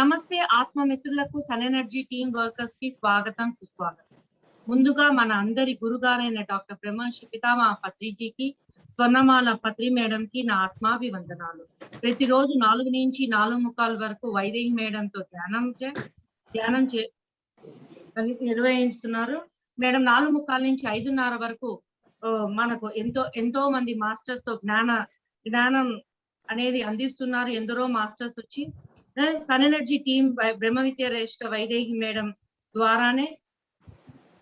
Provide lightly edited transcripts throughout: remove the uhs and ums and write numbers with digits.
నమస్తే ఆత్మమిత్రులకు sun energy team workers కి స్వాగతం సుస్వాగతం. ముందుగా మన అందరి గురుగారైన డాక్టర్ బ్రహ్మర్షి పితామహ పత్రిజీకి, స్వర్ణమాల పత్రి మేడం కి నా ఆత్మాభివందనాలు. ప్రతిరోజు 4 నుంచి 4:45 వరకు వైదేహి మేడంతో ధ్యానం నిర్వహిస్తున్నారు. మేడం 4:45 నుంచి 5:30 వరకు మనకు ఎంతో మంది మాస్టర్స్ తో జ్ఞానం అనేది అందిస్తున్నారు. ఎందరో మాస్టర్స్ వచ్చి సన్ ఎనర్జీ టీమ్ బ్రహ్మ విద్య రేష్ట వైదేహి మేడం ద్వారానే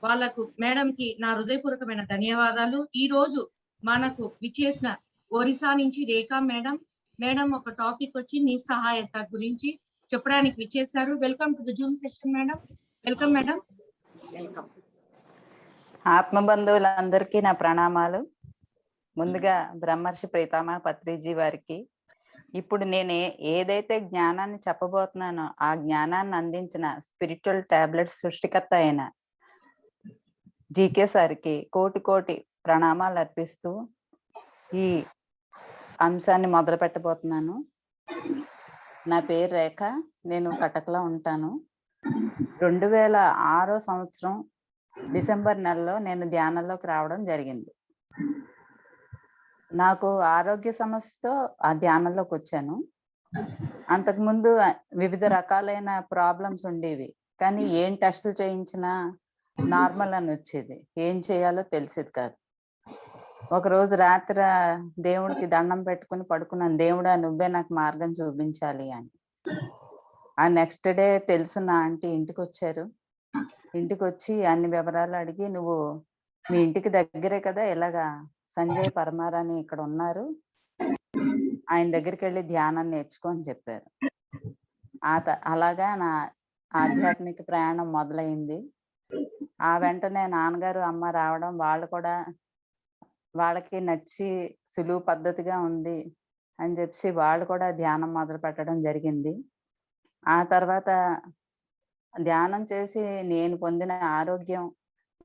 వాళ్ళకు మేడం కి నా హృదయపూర్వకమైన ధన్యవాదాలు. ఈ రోజు మనకు విచ్చేసిన ఒరిస్సా నుంచి రేఖా మేడం ఒక టాపిక్ వచ్చి నిస్సహాయత గురించి చెప్పడానికి విచ్చేశారు. Welcome to the Zoom session madam. Welcome madam. Welcome. ఆత్మబంధువులందరికీ నా ప్రణామాలు. ముందుగా బ్రహ్మర్షి పితామహ పత్రిజీ వారికి ఇప్పుడు నేను ఏదైతే జ్ఞానాన్ని చెప్పబోతున్నానో ఆ జ్ఞానాన్ని అందించిన స్పిరిచువల్ టాబ్లెట్స్ సృష్టికర్త అయిన జీకే సార్కి కోటి ప్రణామాలు అర్పిస్తూ ఈ అంశాన్ని మొదలు పెట్టబోతున్నాను. నా పేరు రేఖ, నేను కటక్లో ఉంటాను. 2006 సంవత్సరం డిసెంబర్ నెలలో నేను ధ్యానంలోకి రావడం జరిగింది. నాకు ఆరోగ్య సమస్యతో ఆ ధ్యానంలోకి వచ్చాను. అంతకుముందు వివిధ రకాలైన ప్రాబ్లమ్స్ ఉండేవి, కానీ ఏం టెస్టులు చేయించినా నార్మల్ అని వచ్చేది. ఏం చేయాలో తెలిసేది కాదు. ఒకరోజు రాత్రి దేవుడికి దండం పెట్టుకుని పడుకున్నాను, దేవుడా నువ్వే నాకు మార్గం చూపించాలి అని. ఆ నెక్స్ట్ డే తెలుసున్న ఆంటీ ఇంటికి వచ్చారు. ఇంటికి వచ్చి అన్ని వివరాలు అడిగి, నువ్వు మీ ఇంటికి దగ్గరే కదా, ఇలాగా సంజయ్ పరమార్ అని ఇక్కడ ఉన్నారు, ఆయన దగ్గరికి వెళ్ళి ధ్యానం నేర్చుకో అని చెప్పారు. అలాగా నా ఆధ్యాత్మిక ప్రయాణం మొదలైంది. ఆ వెంటనే నాన్నగారు అమ్మ రావడం, వాళ్ళు కూడా వాళ్ళకి నచ్చి సులువు పద్ధతిగా ఉంది అని చెప్పి వాళ్ళు కూడా ధ్యానం మొదలు పెట్టడం జరిగింది. ఆ తర్వాత ధ్యానం చేసి నేను పొందిన ఆరోగ్యం,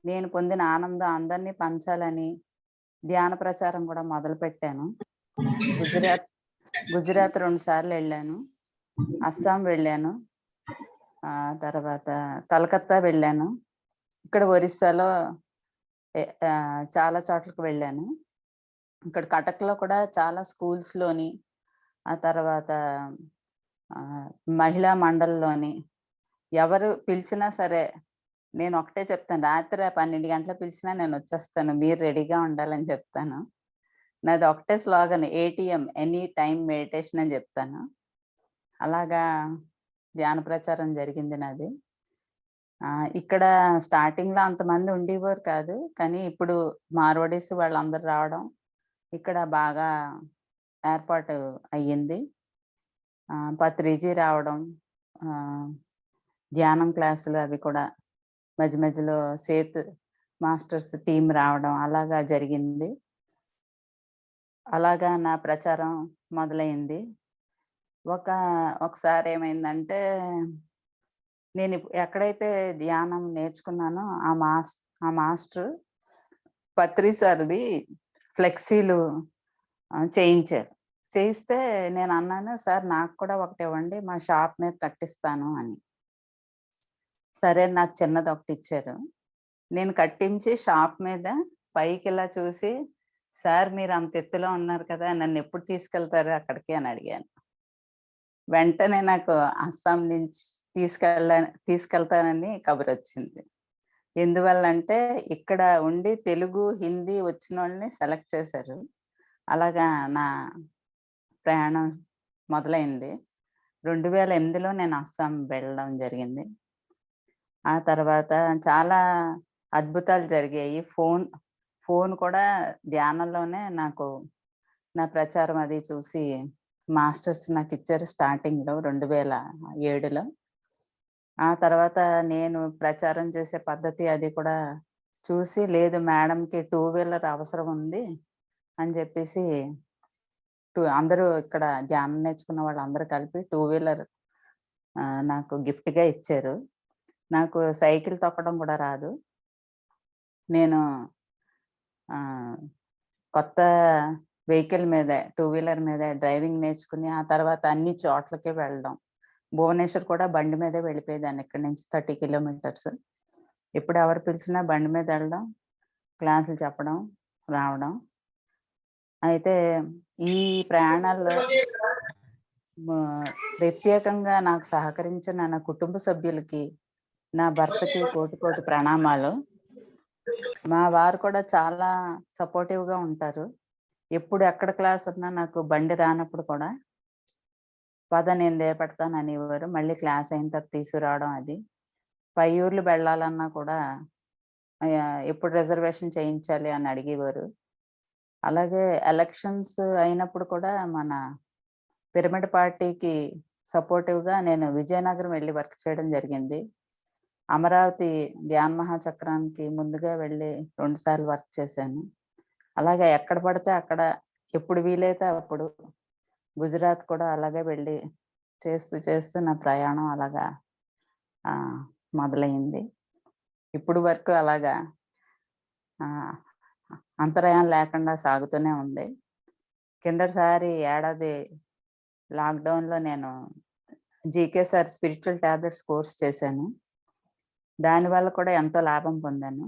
నేను పొందిన ఆనందం అందరినీ పంచాలని ధ్యాన ప్రచారం కూడా మొదలు పెట్టాను. గుజరాత్ 2 సార్లు వెళ్ళాను, అస్సాం వెళ్ళాను, తర్వాత కలకత్తా వెళ్ళాను, ఇక్కడ ఒరిస్సాలో చాలా చోట్లకు వెళ్ళాను. ఇక్కడ కటక్లో కూడా చాలా స్కూల్స్లోని, ఆ తర్వాత మహిళా మండలిలోని ఎవరు పిలిచినా సరే నేను ఒకటే చెప్తాను, రాత్రి 12 గంటలకు పిలిచినా నేను వచ్చేస్తాను, మీరు రెడీగా ఉండాలని చెప్తాను. నాది ఒకటే slogan, ATM any time meditation అని చెప్తాను. అలాగా ధ్యాన ప్రచారం జరిగింది నాది. ఇక్కడ స్టార్టింగ్లో అంతమంది ఉండేవారు కాదు, కానీ ఇప్పుడు మార్వాడీస్ వాళ్ళందరూ రావడం ఇక్కడ బాగా ఏర్పాటు అయ్యింది. పత్రిజీ రావడం, ధ్యానం క్లాసులు అవి కూడా మధ్య మధ్యలో సేత్ మాస్టర్స్ టీం రావడం అలాగా జరిగింది. అలాగా నా ప్రచారం మొదలైంది. ఒకసారి ఏమైందంటే, నేను ఎక్కడైతే ధ్యానం నేర్చుకున్నానో ఆ మాస్టర్ పత్రి సార్ది ఫ్లెక్సీలు చేయించారు. చేయిస్తే నేను అన్నాను, సార్ నాకు కూడా ఒకటి ఇవ్వండి, మా షాప్ మీద కట్టిస్తాను అని. సరే నాకు చిన్నది ఒకటి ఇచ్చారు. నేను కట్టించి షాప్ మీద పైకి ఇలా చూసి, సార్ మీరు అంత ఎత్తులో ఉన్నారు కదా, నన్ను ఎప్పుడు తీసుకెళ్తారు అక్కడికి అని అడిగాను. వెంటనే నాకు అస్సాం నుంచి తీసుకెళ్తానని కబురు వచ్చింది. ఎందువల్లంటే ఇక్కడ ఉండి తెలుగు హిందీ వచ్చిన వాళ్ళని సెలెక్ట్ చేశారు. అలాగా నా ప్రయాణం మొదలైంది. 2008లో నేను అస్సాం వెళ్ళడం జరిగింది. ఆ తర్వాత చాలా అద్భుతాలు జరిగాయి. ఫోన్ కూడా ధ్యానంలోనే నాకు నా ప్రచారం అది చూసి మాస్టర్స్ నాకు ఇచ్చారు స్టార్టింగ్లో 2007లో. ఆ తర్వాత నేను ప్రచారం చేసే పద్ధతి అది కూడా చూసి, లేదు మేడంకి 2 వీలర్ అవసరం ఉంది అని చెప్పేసి అందరూ ఇక్కడ ధ్యానం నేర్చుకున్న వాళ్ళందరూ కలిపి 2 వీలర్ నాకు గిఫ్ట్గా ఇచ్చారు. నాకు సైకిల్ తొక్కడం కూడా రాదు. నేను కొత్త వెహికల్ మీద 2 వీలర్ మీద డ్రైవింగ్ నేర్చుకుని ఆ తర్వాత అన్ని చోట్లకి వెళ్ళడం, భువనేశ్వర్ కూడా బండి మీదే వెళ్ళిపోయేదాన్ని ఇక్కడి నుంచి 30 కిలోమీటర్స్. ఎప్పుడు ఎవరు పిలిచినా బండి మీద వెళ్ళడం, క్లాసులు చెప్పడం, రావడం. అయితే ఈ ప్రయాణాల్లో ప్రత్యేకంగా నాకు సహకరించిన నా కుటుంబ సభ్యులకి, నా భర్తకి కోటి కోటి ప్రణామాలు. మా వారు కూడా చాలా సపోర్టివ్‌గా ఉంటారు. ఎప్పుడు ఎక్కడ క్లాస్ ఉన్నా నాకు బండి రానప్పుడు కూడా, "పద నేను లేపెడతాను" అనేవారు. మళ్ళీ క్లాస్ అయిన తర్వాత తీసుకురావడం అది. పై ఊర్లు వెళ్ళాలన్నా కూడా ఎప్పుడు రిజర్వేషన్ చేయించాలి అని అడిగేవారు. అలాగే ఎలక్షన్స్ అయినప్పుడు కూడా మన పిరమిడ్ పార్టీకి సపోర్టివ్‌గా నేను విజయనగరం వెళ్లి వర్క్ చేయడం జరిగింది. అమరావతి ధ్యాన మహాచక్రానికి ముందుగా వెళ్ళి 2 సార్లు వర్క్ చేశాను. అలాగే ఎక్కడ పడితే అక్కడ, ఎప్పుడు వీలైతే అప్పుడు గుజరాత్ కూడా అలాగే వెళ్ళి చేస్తూ నా ప్రయాణం అలాగా మొదలైంది. ఇప్పుడు వరకు అలాగా అంతరాయం లేకుండా సాగుతూనే ఉంది. కిందటిసారి ఏడాది లాక్‌డౌన్‌లో నేను GK sir spiritual tablets course చేశాను. దానివల్ల కూడా ఎంతో లాభం పొందాను.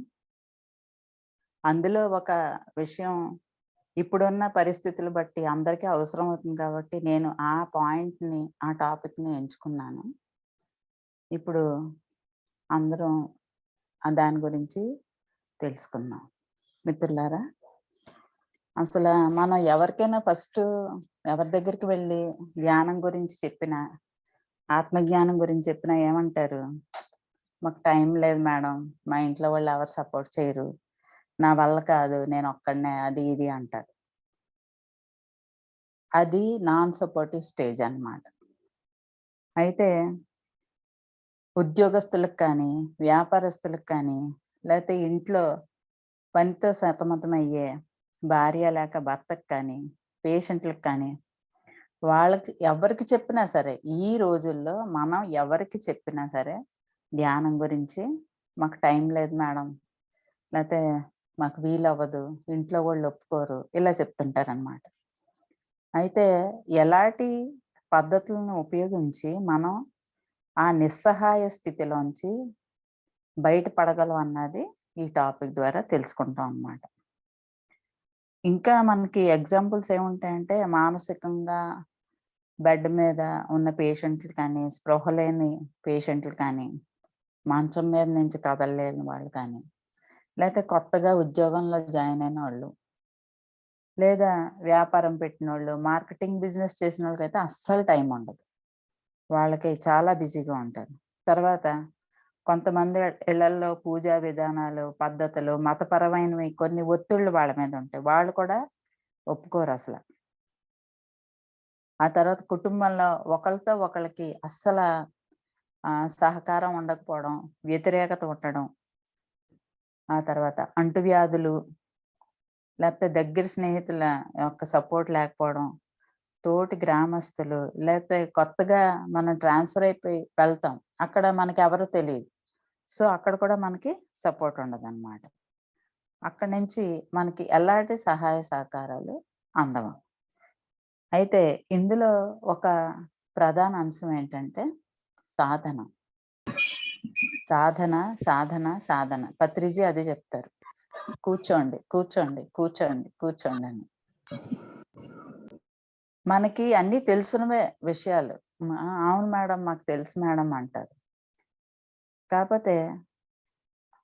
అందులో ఒక విషయం ఇప్పుడున్న పరిస్థితులు బట్టి అందరికీ అవసరం అవుతుంది కాబట్టి నేను ఆ పాయింట్‌ని, ఆ టాపిక్‌ని ఎంచుకున్నాను. ఇప్పుడు అందరం దాని గురించి తెలుసుకుందాం. మిత్రులారా, అసలు మనం ఎవరికైనా ఫస్ట్ ఎవరి దగ్గరికి వెళ్ళి ధ్యానం గురించి చెప్పినా, ఆత్మజ్ఞానం గురించి చెప్పినా ఏమంటారు? "మాకు టైం లేదు మేడం. మా ఇంట్లో వాళ్ళు ఎవరు సపోర్ట్ చేయరు. నా వల్ల కాదు. నేనొక్కడినే" అది ఇది అంటారు. అది నాన్ సపోర్టివ్ స్టేజ్ అన్నమాట. అయితే ఉద్యోగస్తులకు కానీ, వ్యాపారస్తులకు కానీ, లేతే ఇంట్లో పనితో సతమతమయ్యే భార్య లేక భర్తకు కానీ, పేషెంట్‌లకు కానీ, వాళ్ళకి ఎవరికి చెప్పినా సరే, ఈ రోజుల్లో మనం ఎవరికి చెప్పినా సరే, ధ్యానం గురించి "మాకు టైం లేదు మేడం. లేతే మాకు వీలవ్వదు. ఇంట్లో వాళ్ళు ఒప్పుకోరు" ఇలా చెప్తుంటారనమాట. అయితే ఎలాంటి పద్ధతులను ఉపయోగించి మనం ఆ నిస్సహాయ స్థితిలోంచి బయటపడగలం అన్నది ఈ టాపిక్ ద్వారా తెలుసుకుంటాం అన్నమాట. ఇంకా మనకి ఎగ్జాంపుల్స్ ఏముంటాయంటే మానసికంగా బెడ్ మీద ఉన్న పేషెంట్లు కానీ, స్పృహ లేని పేషెంట్లు కానీ, మంచం మీద నుంచి కదలలేని వాళ్ళు కానీ, లేతే కొత్తగా ఉద్యోగంలో జాయిన్ అయినోళ్ళు, లేదా వ్యాపారం పెట్టినోళ్ళు, మార్కెటింగ్ బిజినెస్ చేసినోళ్ళకైతే అస్సలు టైం ఉండదు. వాళ్ళకి చాలా బిజీగా ఉంటారు. తర్వాత కొంతమంది ఇళ్లల్లో పూజా విధానాలు, పద్ధతులు, మతపరమైనవి కొన్ని ఒత్తిళ్ళు వాళ్ళ మీద ఉంటాయి. వాళ్ళు కూడా ఒప్పుకోరసల. ఆ తర్వాత కుటుంబంలో ఒకళ్ళతో ఒకళ్ళకి అస్సల సహకారం ఉండకపోవడం, వ్యతిరేకత ఉండడం, ఆ తర్వాత అంటువ్యాధులు, లేకపోతే దగ్గర స్నేహితుల యొక్క సపోర్ట్ లేకపోవడం, తోటి గ్రామస్తులు, లేతే కొత్తగా మనం ట్రాన్స్‌ఫర్ అయిపోయి వెళ్తాం. అక్కడ మనకెవరు తెలీదు. సో, అక్కడ కూడా మనకి సపోర్ట్ ఉండదనమాట. అక్కడి నుంచి మనకి ఎలాంటి సహాయ సహకారాలు అందవు. అయితే ఇందులో ఒక ప్రధాన అంశం ఏంటంటే సాధన. సాధన, సాధన, సాధన. పత్రిజీ అదే చెప్తారు. కూర్చోండి, కూర్చోండి, కూర్చోండి, కూర్చోండని. మనకి అన్నీ తెలిసినవే విషయాలు. అవును మేడం మాకు తెలుసు మేడం అంటారు. కాపోతే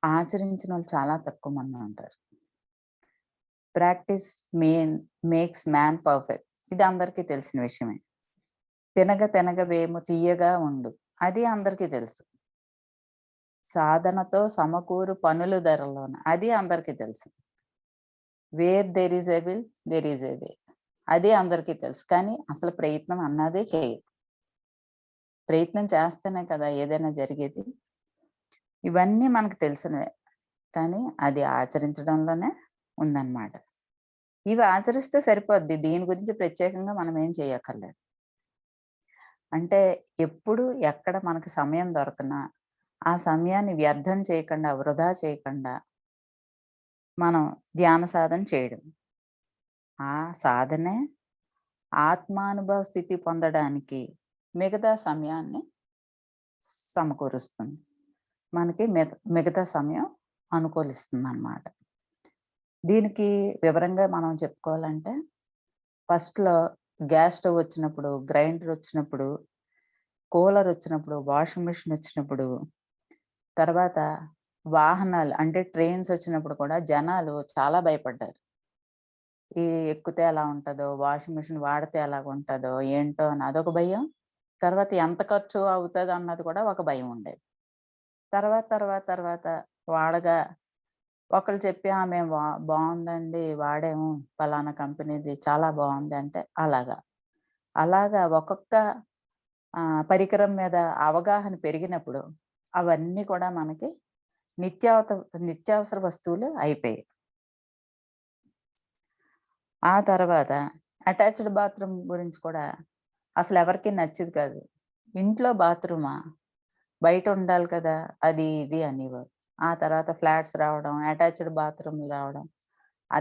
ఆచరించినోళ్ళు చాలా తక్కువ మంది ఉంటారు. Practice makes man perfect. ఇది అందరికీ తెలిసిన విషయమే. తినగ తినగ వేము తియ్యగా ఉండు. అది అందరికీ తెలుసు. సాధనతో సమకూరు పనులు ధరలోన. అది అందరికీ తెలుసు. Where there is a will there is a way. అది అందరికీ తెలుసు. కానీ అసలు ప్రయత్నం అన్నదే చేయరు. ప్రయత్నం చేస్తేనే కదా ఏదైనా జరిగేది. ఇవన్నీ మనకు తెలిసినవే. కానీ అది ఆచరించడంలోనే ఉందన్నమాట. ఇవి ఆచరిస్తే సరిపోద్ది. దీని గురించి ప్రత్యేకంగా మనం ఏం చేయక్కర్లేదు. అంటే ఎప్పుడు ఎక్కడ మనకు సమయం దొరకనా, ఆ సమయాన్ని వ్యర్థం చేయకుండా, వృధా చేయకుండా మనం ధ్యాన సాధన చేయడం. ఆ సాధనే ఆత్మానుభవ స్థితి పొందడానికి మిగతా సమయాన్ని సమకూరుస్తుంది. మనకి మిగతా సమయం అనుకూలిస్తుందనమాట. దీనికి వివరంగా మనం చెప్పుకోవాలంటే, ఫస్ట్‌లో గ్యాస్ స్టవ్ వచ్చినప్పుడు, గ్రైండర్ వచ్చినప్పుడు, కూలర్ వచ్చినప్పుడు, వాషింగ్ మెషిన్ వచ్చినప్పుడు, తర్వాత వాహనాలు అంటే ట్రైన్స్ వచ్చినప్పుడు కూడా జనాలు చాలా భయపడ్డారు. ఎక్కితే ఎలా ఉంటదో, వాషింగ్ మెషిన్ వాడితే ఎలాగుంటదో, ఏంటో అని అదొక భయం. తర్వాత ఎంత ఖర్చు అవుతదన్నది కూడా ఒక భయం ఉండేది. తర్వాత వాడగా ఒకళ్ళు చెప్పి, "ఆ! మేము బావుందండి వాడాము. పలానా కంపెనీది చాలా బావుంది" అంటే అలాగా ఒక్కొక్క పరికరం మీద అవగాహన పెరిగినప్పుడు అవన్నీ కూడా మనకి నిత్యావసర వస్తువులు అయిపోయాయి. ఆ తర్వాత అటాచ్డ్ బాత్రూమ్ గురించి కూడా అసలెవరికీ నచ్చేది కాదు. ఇంట్లో బాత్రూమా? బయట ఉండాలి కదా! అది ఇది అనేవారు. ఆ తర్వాత ఫ్లాట్స్ రావడం, అటాచ్డ్ బాత్రూమ్‌లు రావడం.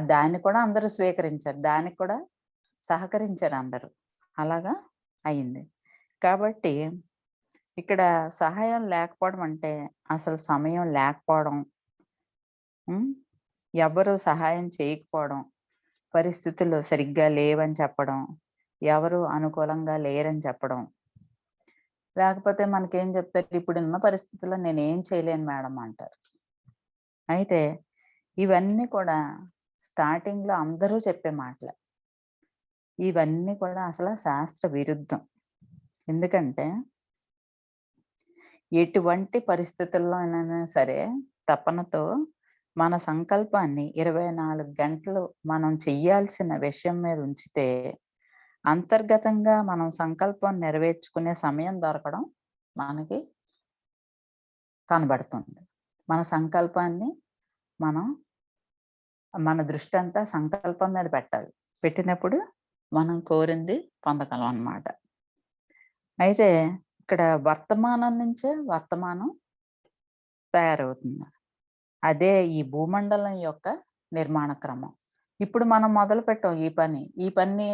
దాన్ని కూడా అందరూ స్వీకరించారు. దానికి కూడా సహకరించారు అందరూ. అలాగా అయింది. కాబట్టి ఇక్కడ సహాయం లేకపోవడం అంటే అసలు సమయం లేకపోవడం. హ్మ్. ఎవ్వరు సహాయం చేయకపోవడం. పరిస్థితులు సరిగ్గా లేవని చెప్పడం. ఎవరు అనుకూలంగా లేరని చెప్పడం. లేకపోతే మనకేం చెప్తారు, "ఇప్పుడున్న పరిస్థితుల్లో నేనేం చేయలేను మేడం" అంటారు. అయితే ఇవన్నీ కూడా స్టార్టింగ్‌లో అందరూ చెప్పే మాటలే. ఇవన్నీ కూడా అసల శాస్త్ర విరుద్ధం. ఎందుకంటే ఎటువంటి పరిస్థితుల్లోనైనా సరే తపనతో మన సంకల్పాన్ని 24 గంటలు మనం చెయ్యాల్సిన విషయం మీద ఉంచితే, అంతర్గతంగా మనం సంకల్పం నెరవేర్చుకునే సమయం దొరకడం మనకి కనబడుతుంది. మన సంకల్పాన్ని మనం మన దృష్టంతా సంకల్పం మీద పెట్టాలి. పెట్టినప్పుడు మనం కోరింది పొందగలం అన్నమాట. అయితే ఇక్కడ వర్తమానం నుంచే వర్తమానం తయారవుతుంది. అదే ఈ భూమండలం యొక్క నిర్మాణ క్రమం. ఇప్పుడు మనం మొదలుపెట్టాం ఈ పని. ఈ పని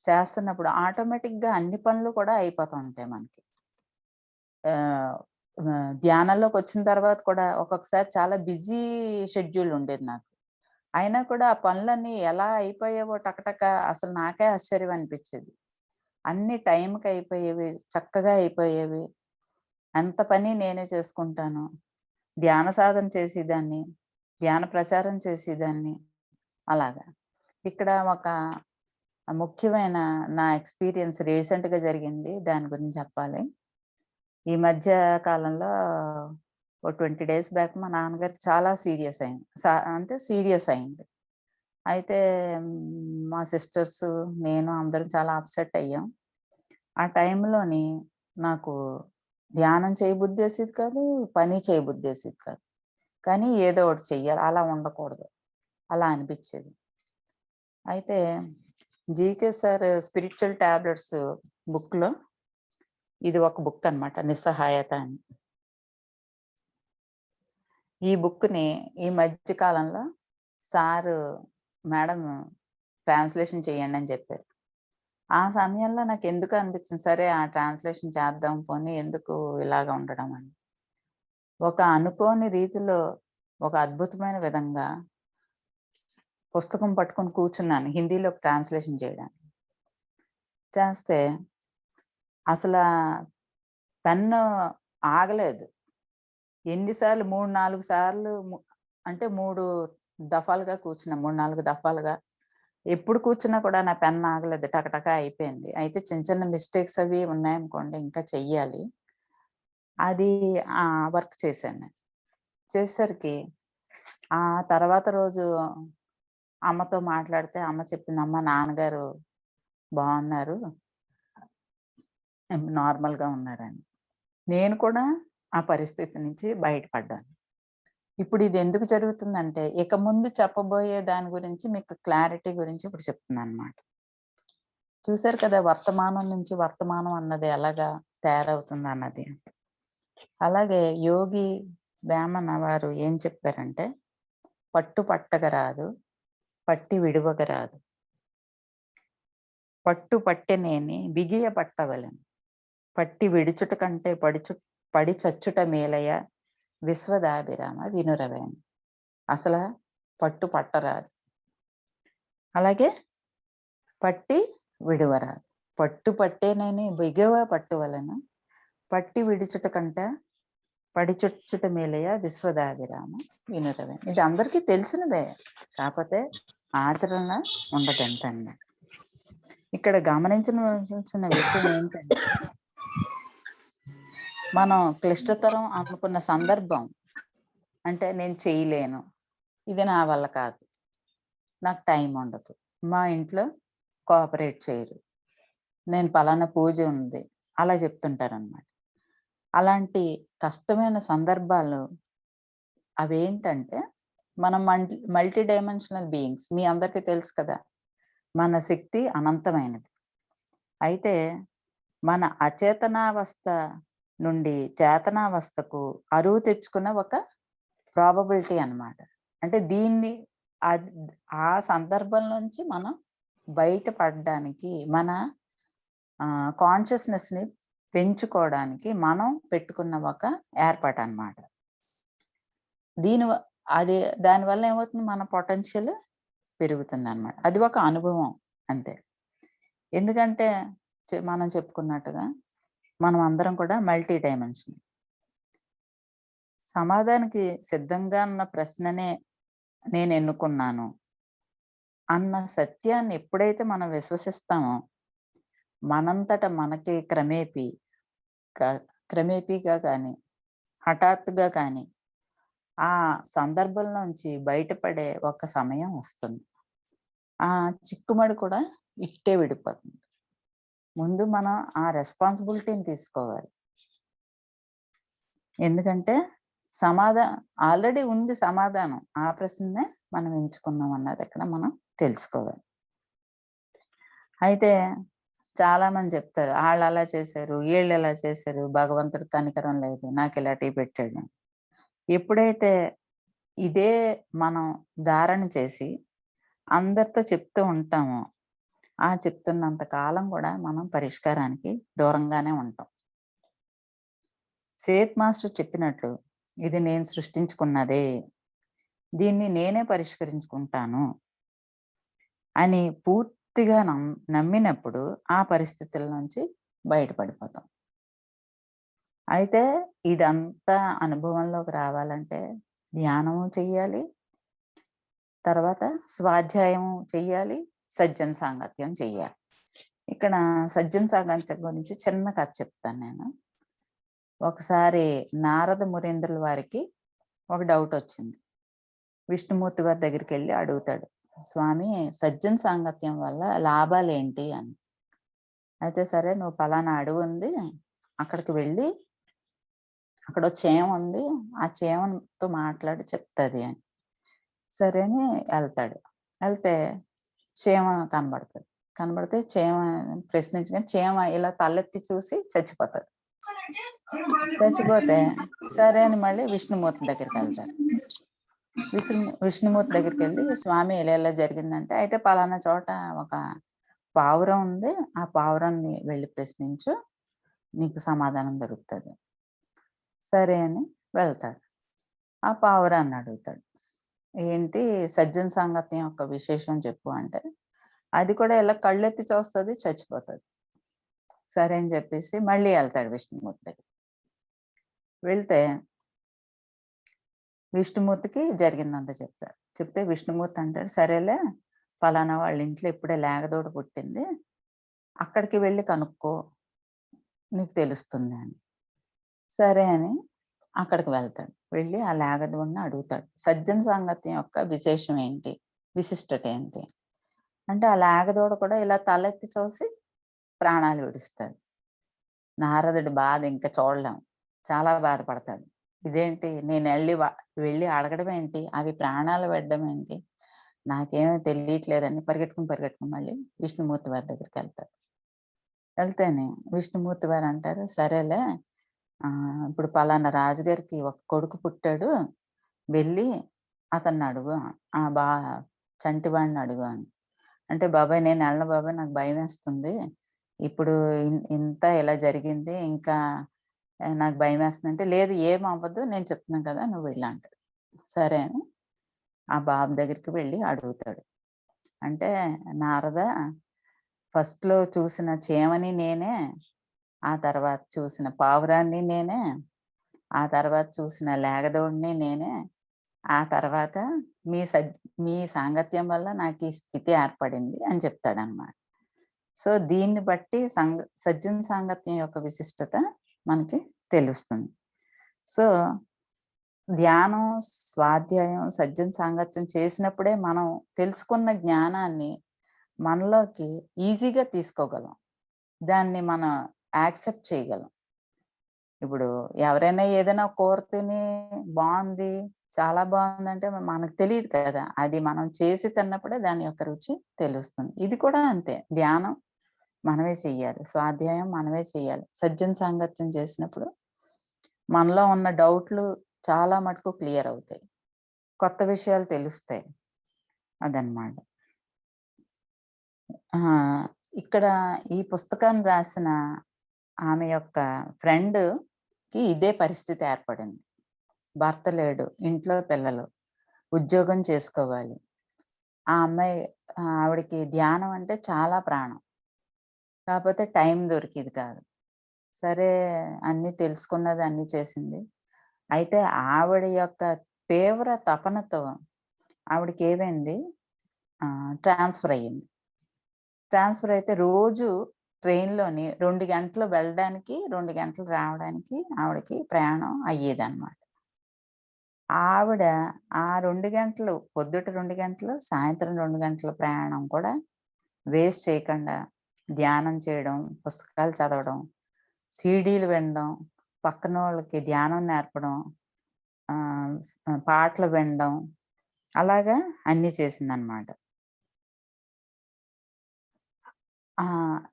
చేస్తున్నప్పుడు ఆటోమేటిక్‌గా అన్ని పనులు కూడా అయిపోతూ ఉంటాయి మనకి. ఆహ్, ధ్యానంలోకొచ్చిన తర్వాత కూడా ఒక్కొక్కసారి చాలా బిజీ షెడ్యూల్ ఉండేది నాకు. అయినా కూడా ఆ పనులన్నీ ఎలా అయిపోయావో టకటక అసలు నాకే ఆశ్చర్యం అనిపిచ్చేది. అన్ని టైంకి అయిపోయేవి, చక్కగా అయిపోయేవి. అంత పని నేనే చేసుకుంటాను. ధ్యాన సాధన చేసేదాన్ని. ధ్యాన ప్రచారం చేసేదాన్ని. అలాగా. ఇక్కడ ఒక ముఖ్యమైన నా ఎక్స్‌పీరియన్స్ రీసెంట్‌గా జరిగింది. దాని గురించి చెప్పాలి. ఈ మధ్య కాలంలో ఓ 20 డేస్ బ్యాక్ మా నాన్నగారికి చాలా సీరియస్ అయింది. అంటే సీరియస్ అయింది. అయితే మా సిస్టర్స్, నేను అందరం చాలా అప్‌సెట్ అయ్యాం. ఆ టైంలోని నాకు ధ్యానం చేయబుద్ధేసేది కాదు. పని చేయబుద్ధేసేది కాదు. కానీ ఏదో ఒకటి చెయ్యాలి. అలా ఉండకూడదు. అలా అనిపిచ్చేది. అయితే జీకే సార్ స్పిరిచ్యువల్ టాబ్లెట్స్ బుక్‌లో ఇది ఒక బుక్ అన్నమాట. నిస్సహాయత అని. ఈ బుక్‌ని ఈ మధ్య కాలంలో సారు మేడం ట్రాన్స్‌లేషన్ చేయండి అని చెప్పారు. ఆ సమయంలో నాకెందుకో అనిపించింది. సరే ఆ ట్రాన్స్‌లేషన్ చేద్దాం పోనీ ఎందుకు ఇలాగ ఉండడం అని. ఒక అనుకోని రీతిలో ఒక అద్భుతమైన విధంగా పుస్తకం పట్టుకొని కూర్చున్నాను హిందీలోకి ట్రాన్స్‌లేషన్ చేయడానికి. చేస్తే అసలా పెన్ను ఆగలేదు. ఎన్ని సార్లు 3, 4 సార్లు అంటే 3 దఫాలుగా కూర్చున్నా. 3, 4 దఫాలుగా. ఎప్పుడు కూర్చున్నా కూడా నా పెన్ ఆగలేదు. టకటక అయిపోయింది. అయితే చిన్న చిన్న మిస్టేక్స్ అవి ఉన్నాయనుకోండి ఇంకా చెయ్యాలి. అది వర్క్ చేశాను నేను. చేసేసరికి ఆ తర్వాత రోజు అమ్మతో మాట్లాడితే అమ్మ చెప్పింది, "అమ్మ నాన్నగారు బావున్నారు. నార్మల్‌గా ఉన్నారని." నేను కూడా ఆ పరిస్థితి నుంచి బయటపడ్డాను. ఇప్పుడు ఇది ఎందుకు జరుగుతుందంటే, ఇక ముందు చెప్పబోయే దాని గురించి మీకు క్లారిటీ గురించి ఇప్పుడు చెప్తున్నానన్నమాట. చూసారు కదా! వర్తమానం నుంచి వర్తమానం అన్నది ఎలాగా తయారవుతుందన్నది. అలాగే యోగి వేమన వారు ఏం చెప్పారంటే, "పట్టు పట్టగరాదు, పట్టి విడువగరాదు. పట్టు పట్టెనేని బిగియ పట్టవలెను." పట్టి విడుచుట కంటే పడి చచ్చుట మేలయ విశ్వదాభిరామ వినురవేమ. అసలు పట్టు పట్టరాదు, అలాగే పట్టి విడువరాదు. పట్టు పట్టేనని బిగవ పట్టు వలన పట్టి విడుచుట కంటే పడి చచ్చుట మేలయ విశ్వదాభిరామ వినురవేమ. ఇది అందరికీ తెలిసినదే, కాకపోతే ఆచరణ ఉండదంతండి. ఇక్కడ గమనించవలసిన విషయం ఏంటంటే, మనం క్లిష్టతరం అనుకున్న సందర్భం అంటే నేను చేయలేను, ఇది నా వల్ల కాదు, నాకు టైం ఉండదు, మా ఇంట్లో కోఆపరేట్ చేయరు, నేను పలానా పూజ ఉంది, అలా చెప్తుంటారన్నమాట. అలాంటి కష్టమైన సందర్భాలు అవేంటంటే, మనం మల్టీ డైమెన్షనల్ బీయింగ్స్, మీ అందరికీ తెలుసు కదా, మన శక్తి అనంతమైనది. అయితే మన అచేతనావస్థ నుండి చేతనావస్థకు అరువు తెచ్చుకున్న ఒక ప్రాబబిలిటీ అన్నమాట. అంటే దీన్ని ఆ సందర్భం నుంచి మనం బయటపడడానికి, మన కాన్షియస్నెస్ ని పెంచుకోవడానికి మనం పెట్టుకున్న ఒక ఏర్పాటు అన్నమాట. దానివల్ల ఏమవుతుంది, మన పొటెన్షియల్ పెరుగుతుంది అన్నమాట. అది ఒక అనుభవం అంతే. ఎందుకంటే మనం చెప్పుకున్నట్టుగా మనం అందరం కూడా మల్టీ డైమెన్షన్. సమాధానికి సిద్ధంగా ఉన్న ప్రశ్ననే నేను ఎన్నుకున్నాను అన్న సత్యాన్ని ఎప్పుడైతే మనం విశ్వసిస్తామో, మనంతట మనకి క్రమేపీగా కానీ హఠాత్తుగా కానీ ఆ సందర్భం నుంచి బయటపడే ఒక సమయం వస్తుంది. ఆ చిక్కుమడి కూడా ఇట్టే విడిపోతుంది. ముందు మనం ఆ రెస్పాన్సిబిలిటీని తీసుకోవాలి. ఎందుకంటే ఆల్రెడీ ఉంది సమాధానం, ఆ ప్రశ్ననే మనం ఎంచుకున్నాం అన్నది ఇక్కడ మనం తెలుసుకోవాలి. అయితే చాలా మంది చెప్తారు, వాళ్ళు అలా చేశారు, వీళ్ళు ఎలా చేశారు, భగవంతుడు కనికరం లేదు, నాకు ఇలా టీ పెట్టాడు. ఎప్పుడైతే ఇదే మనం ధారణ చేసి అందరితో చెప్తూ ఉంటామో, ఆ చెప్తున్నంత కాలం కూడా మనం పరిష్కారానికి దూరంగానే ఉంటాం. సేత్ మాస్టర్ చెప్పినట్లు, ఇది నేను సృష్టించుకున్నదే, దీన్ని నేనే పరిష్కరించుకుంటాను అని పూర్తిగా నమ్మినప్పుడు ఆ పరిస్థితుల నుంచి బయటపడిపోతాం. అయితే ఇదంతా అనుభవంలోకి రావాలంటే ధ్యానము చెయ్యాలి, తర్వాత స్వాధ్యాయం చెయ్యాలి, సజ్జన సాంగత్యం చెయ్యాలి. ఇక్కడ సజ్జన సాంగత్యం గురించి చిన్న కథ చెప్తాను నేను. ఒకసారి నారద మురీంద్రుల వారికి ఒక డౌట్ వచ్చింది. విష్ణుమూర్తి వారి దగ్గరికి వెళ్ళి అడుగుతాడు, స్వామి సజ్జన సాంగత్యం వల్ల లాభాలు ఏంటి అని. అయితే సరే, నువ్వు పలానా అడవి ఉంది, అక్కడికి వెళ్ళి అక్కడ చేమ ఉంది, ఆ చేమతో మాట్లాడి చెప్తుంది అని. సరే అని వెళ్తాడు. వెళ్తే చేమ కనబడితే చేమ ప్రశ్నించగానే చేమ ఇలా తలెత్తి చూసి చచ్చిపోతాడు. చచ్చిపోతే సరే అని మళ్ళీ విష్ణుమూర్తి దగ్గరికి వెళ్తారు. విష్ణుమూర్తి దగ్గరికి వెళ్ళి, స్వామి ఇలా జరిగిందంటే, అయితే పలానా చోట ఒక పావురం ఉంది, ఆ పావురాన్ని వెళ్ళి ప్రశ్నించు, నీకు సమాధానం దొరుకుతుంది. సరే అని వెళ్తాడు. ఆ పావురాన్ని అడుగుతాడు, ఏంటి సజ్జన సాంగత్యం యొక్క విశేషం చెప్పు అంటే, అది కూడా ఇలా కళ్ళెత్తి చూస్తుంది, చచ్చిపోతుంది. సరే అని చెప్పేసి మళ్ళీ వెళ్తాడు విష్ణుమూర్తి దగ్గర. వెళ్తే విష్ణుమూర్తికి జరిగిందంతా చెప్తాడు. చెప్తే విష్ణుమూర్తి అంటాడు, సరేలే, పలానా వాళ్ళ ఇంట్లో ఇప్పుడే లేగదూడ పుట్టింది, అక్కడికి వెళ్ళి కనుక్కో, నీకు తెలుస్తుంది అని. సరే అని అక్కడికి వెళ్తాడు. వెళ్ళి ఆ లేగదూడని అడుగుతాడు, సజ్జన సాంగత్యం యొక్క విశేషం ఏంటి, విశిష్టత ఏంటి అంటే, ఆ లేగదూడ కూడా ఇలా తలెత్తి చూసి ప్రాణాలు విడుస్తుంది. నారదుడి బాధ ఇంకా చూడలేం, చాలా బాధపడతాడు. ఇదేంటి, నేను వెళ్ళి అడగడం ఏంటి, అవి ప్రాణాలు పెట్టడం ఏంటి, నాకేమీ తెలియట్లేదని పరిగెట్టుకుని మళ్ళీ విష్ణుమూర్తి వారి దగ్గరికి వెళ్తాడు. వెళ్తేనే విష్ణుమూర్తి వారు అంటారు, సరేలే, ఇప్పుడు పలానా రాజుగారికి ఒక కొడుకు పుట్టాడు, వెళ్ళి అతన్ని అడుగు, చంటివాడిని అడుగు అని. అంటే, బాబాయ్ నేను వెళ్ళను బాబాయ్, నాకు భయం వేస్తుంది, ఇప్పుడు ఇంత ఇలా జరిగింది. ఇంకా నాకు భయమేస్తుందంటే, లేదు ఏమవ్వదు. నేను చెప్తున్నాను కదా! నువ్వు వెళ్ళు అంటాడు. సరే అని ఆ బాబు దగ్గరికి వెళ్లి అడుగుతాడు. అంటే నారద ఫస్ట్‌లో చూసిన చీమని నేనే, ఆ తర్వాత చూసిన పావురాన్ని నేనే, ఆ తర్వాత చూసిన లేగదూడని నేనే, ఆ తర్వాత మీ సద్ మీ సాంగత్యం వల్ల నాకీ స్థితి ఏర్పడింది అని చెప్తాడనమాట. సో, దీన్ని బట్టి సజ్జన సాంగత్యం యొక్క విశిష్టత మనకి తెలుస్తుంది. సో, ధ్యానం, స్వాధ్యాయం, సజ్జన సాంగత్యం చేసినప్పుడే మనం తెలుసుకున్న జ్ఞానాన్ని మనలోకి ఈజీగా తీసుకోగలం. దాన్ని మనం యాక్సెప్ట్ చేయగలం. ఇప్పుడు ఎవరైనా ఏదైనా కూర తిని బావుంది, చాలా బావుందంటే మనకు తెలీదు కదా! అది మనం చేసి తిన్నప్పుడే దాని యొక్క రుచి తెలుస్తుంది. ఇది కూడా అంతే. ధ్యానం మనమే చెయ్యాలి. స్వాధ్యాయం మనమే చెయ్యాలి. సజ్జన సాంగత్యం చేసినప్పుడు మనలో ఉన్న డౌట్‌లు చాలా మటుకు క్లియర్ అవుతాయి. కొత్త విషయాలు తెలుస్తాయి. అదనమాట. ఇక్కడ ఈ పుస్తకాన్ని రాసిన ఆమె యొక్క ఫ్రెండ్‌కి ఇదే పరిస్థితి ఏర్పడింది. భర్త లేడు, ఇంట్లో పిల్లలు, ఉద్యోగం చేసుకోవాలి. ఆ అమ్మాయి ఆవిడకి ధ్యానం అంటే చాలా ప్రాణం. కాపోతే టైం దొరికేది కాదు. సరే అన్నీ తెలుసుకున్నది, అన్నీ చేసింది. అయితే ఆవిడ యొక్క తీవ్ర తపనతో ఆవిడకేమైంది ట్రాన్స్‌ఫర్ అయ్యింది. ట్రాన్స్‌ఫర్ అయితే రోజు ట్రైన్‌లోని 2 గంటలు వెళ్ళడానికి, 2 గంటలు రావడానికి ఆవిడకి ప్రయాణం అయ్యేదనమాట. ఆవిడ ఆ 2 గంటలు పొద్దుట 2 గంటలు, సాయంత్రం 2 గంటల ప్రయాణం కూడా వేస్ట్ చేయకుండా ధ్యానం చేయడం, పుస్తకాలు చదవడం, సీడీలు వినడం, పక్కనోళ్ళకి ధ్యానం నేర్పడం, పాటలు వినడం అలాగా అన్నీ చేసిందనమాట.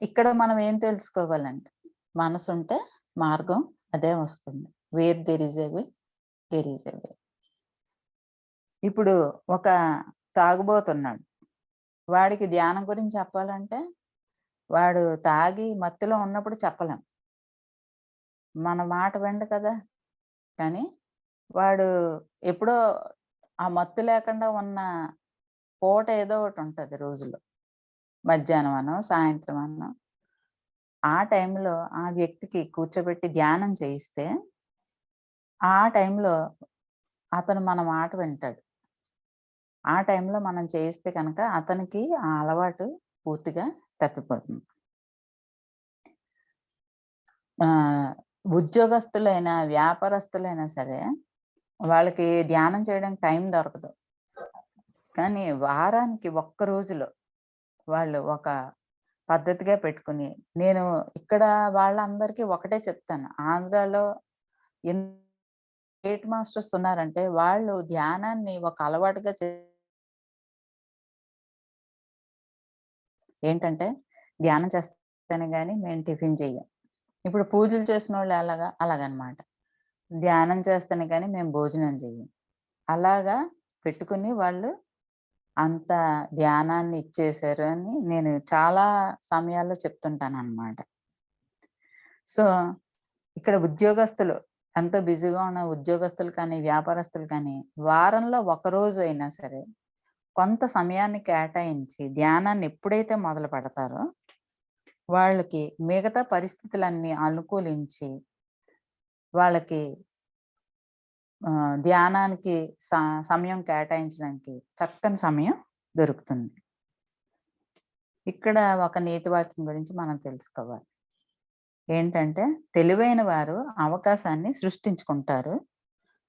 ఇక్కడ మనం ఏం తెలుసుకోవాలంటే, మనసుంటే మార్గం అదే వస్తుంది. Where there is a will, there is a way. ఇప్పుడు ఒక తాగుబోతున్నాడు. వాడికి ధ్యానం గురించి చెప్పాలంటే, వాడు తాగి మత్తులో ఉన్నప్పుడు చెప్పలేం. మన మాట వినడు కదా! కానీ వాడు ఎప్పుడో ఆ మత్తు లేకుండా ఉన్న పూట ఏదో ఒకటుంటది రోజులో. మధ్యాహ్నం అనో, సాయంత్రం అనో, ఆ టైంలో ఆ వ్యక్తికి కూర్చోబెట్టి ధ్యానం చేయిస్తే, ఆ టైంలో అతను మన మాట వింటాడు. ఆ టైంలో మనం చేయిస్తే కనుక అతనికి ఆ అలవాటు పూర్తిగా తప్పిపోతుంది. ఉద్యోగస్తులైనా, వ్యాపారస్తులైనా సరే, వాళ్ళకి ధ్యానం చేయడానికి టైం దొరకదు. కానీ వారానికి ఒక్క రోజులో వాళ్ళు ఒక పద్ధతిగా పెట్టుకొని, నేను ఇక్కడ వాళ్ళందరికీ ఒకటే చెప్తాను. ఆంధ్రాలో ఎన్ గ్రేట్ మాస్టర్స్ ఉన్నారంటే, వాళ్ళు ధ్యానాన్ని ఒక అలవాటుగా ఏంటంటే, ధ్యానం చేస్తేనే గాని మేము టిఫిన్ చెయ్యం. ఇప్పుడు పూజలు చేసినోళ్ళు ఎలాగా? అలాగనమాట. ధ్యానం చేస్తేనే గాని మేము భోజనం చెయ్యం. అలాగా పెట్టుకొని వాళ్ళు అంత ధ్యానాన్ని ఇచ్చేశారు అని నేను చాలా సమయాల్లో చెప్తుంటాననమాట. సో, ఇక్కడ ఉద్యోగస్తులు ఎంతో బిజీగా ఉన్న ఉద్యోగస్తులు కానీ, వ్యాపారస్తులు కానీ, వారంలో ఒకరోజు అయినా సరే, కొంత సమయాన్ని కేటాయించి ధ్యానాన్ని ఎప్పుడైతే మొదలు పెడతారో, వాళ్ళకి మిగతా పరిస్థితులన్నీ అనుకూలించి, వాళ్ళకి ధ్యానానికి సమయం కేటాయించడానికి చక్కని సమయం దొరుకుతుంది. ఇక్కడ ఒక నీతి వాక్యం గురించి మనం తెలుసుకోవాలి. ఏంటంటే, తెలివైన వారు అవకాశాన్ని సృష్టించుకుంటారు.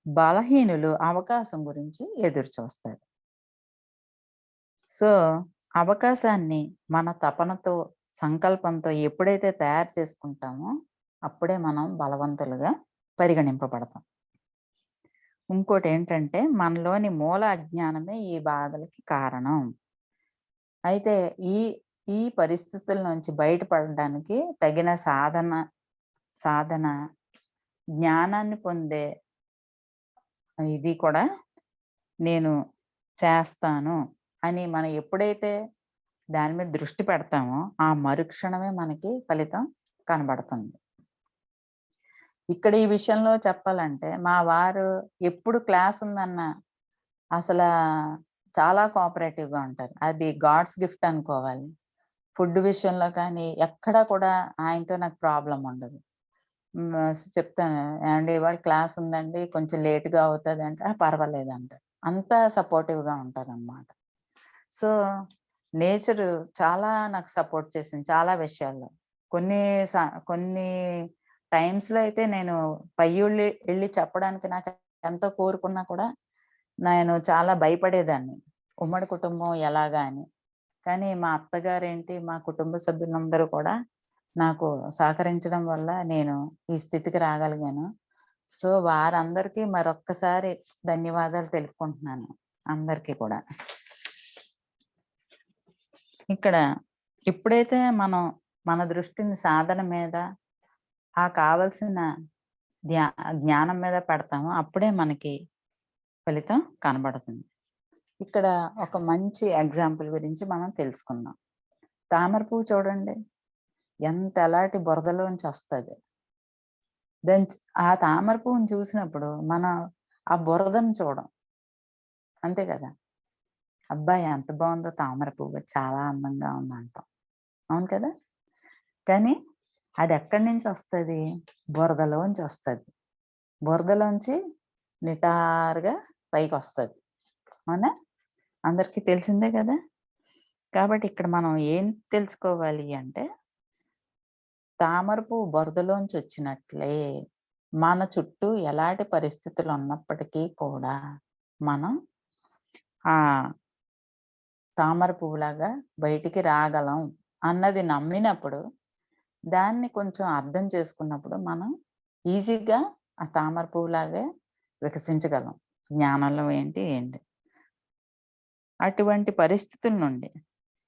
బలహీనులు అవకాశం గురించి ఎదురు చూస్తారు. సో, అవకాశాన్ని మన తపనతో, సంకల్పంతో ఎప్పుడైతే తయారు చేసుకుంటామో, అప్పుడే మనం బలవంతులుగా పరిగణింపబడతాం. ఇంకోటేంటంటే, మనలోని మూల అజ్ఞానమే ఈ బాధలకి కారణం. అయితే ఈ ఈ పరిస్థితుల నుంచి బయటపడడానికి తగిన సాధన, జ్ఞానాన్ని పొందే ఇది కూడా నేను చేస్తాను అని మనం ఎప్పుడైతే దాని మీద దృష్టి పెడతామో ఆ మరుక్షణమే మనకి ఫలితం కనబడుతుంది. ఇక్కడ ఈ విషయంలో చెప్పాలంటే మా వారు ఎప్పుడు క్లాస్ ఉందన్నా అసలా చాలా కోఆపరేటివ్‌గా ఉంటారు. అది గాడ్స్ గిఫ్ట్ అనుకోవాలి. ఫుడ్ విషయంలో కానీ ఎక్కడా కూడా ఆయనతో నాకు ప్రాబ్లమ్ ఉండదు. చెప్తాను, "ఏవండీ ఇవాళ క్లాస్ ఉందండి. కొంచెం లేట్‌గా అవుతదంటే" "ఆ! పర్వాలేదంటారు." అంత సపోర్టివ్‌గా ఉంటారనమాట. సో, నేచరు చాలా నాకు సపోర్ట్ చేసింది చాలా విషయాల్లో. కొన్ని స కొన్ని టైమ్స్‌లో అయితే నేను ఎళ్లి చెప్పడానికి నాకు ఎంతో కోరుకున్నా కూడా నేను చాలా భయపడేదాన్ని. ఉమ్మడి కుటుంబం ఎలాగా అని. కానీ మా అత్తగారేంటి, మా కుటుంబ సభ్యులందరూ కూడా నాకు సహకరించడం వల్ల నేను ఈ స్థితికి రాగలిగాను. సో, వారందరికీ మరొక్కసారి ధన్యవాదాలు తెలుపుకుంటున్నాను. అందరికీ కూడా. ఇక్కడ ఎప్పుడైతే మనం మన దృష్టిని సాధన మీద, ఆ కావాల్సిన ధ్యా జ్ఞానం మీద పెడతామో అప్పుడే మనకి ఫలితం కనబడుతుంది. ఇక్కడ ఒక మంచి ఎగ్జాంపుల్ గురించి మనం తెలుసుకుందాం. తామర పువ్వు చూడండి. ఎంత ఎలాటి బురదలోంచి వస్తది. ఆ తామర పువ్వుని చూసినప్పుడు మనం ఆ బురదను చూడం. అంతే కదా! అబ్బా! ఎంత బావుందో తామర పువ్వు. చాలా అందంగా ఉందంటాం. అవును కదా! కానీ అదెక్కడి నుంచొస్తది? బురదలోంచి వస్తది. బురదలోంచి నిటారుగా పైకొస్తది. అవునా? అందరికీ తెలిసిందే కదా! కాబట్టి ఇక్కడ మనం ఏం తెలుసుకోవాలి అంటే, తామర పువ్వు బురదలోంచొచ్చినట్లే మన చుట్టూ ఎలాంటి పరిస్థితులున్నప్పటికీ కూడా మనం ఆ తామర పువ్వులాగా బయటికి రాగలం అన్నది నమ్మినప్పుడు, దాన్ని కొంచెం అర్థం చేసుకున్నప్పుడు మనం ఈజీగా ఆ తామర పువ్వులాగే వికసించగలం. జ్ఞానంలో ఏంటి. అటువంటి పరిస్థితుల నుండి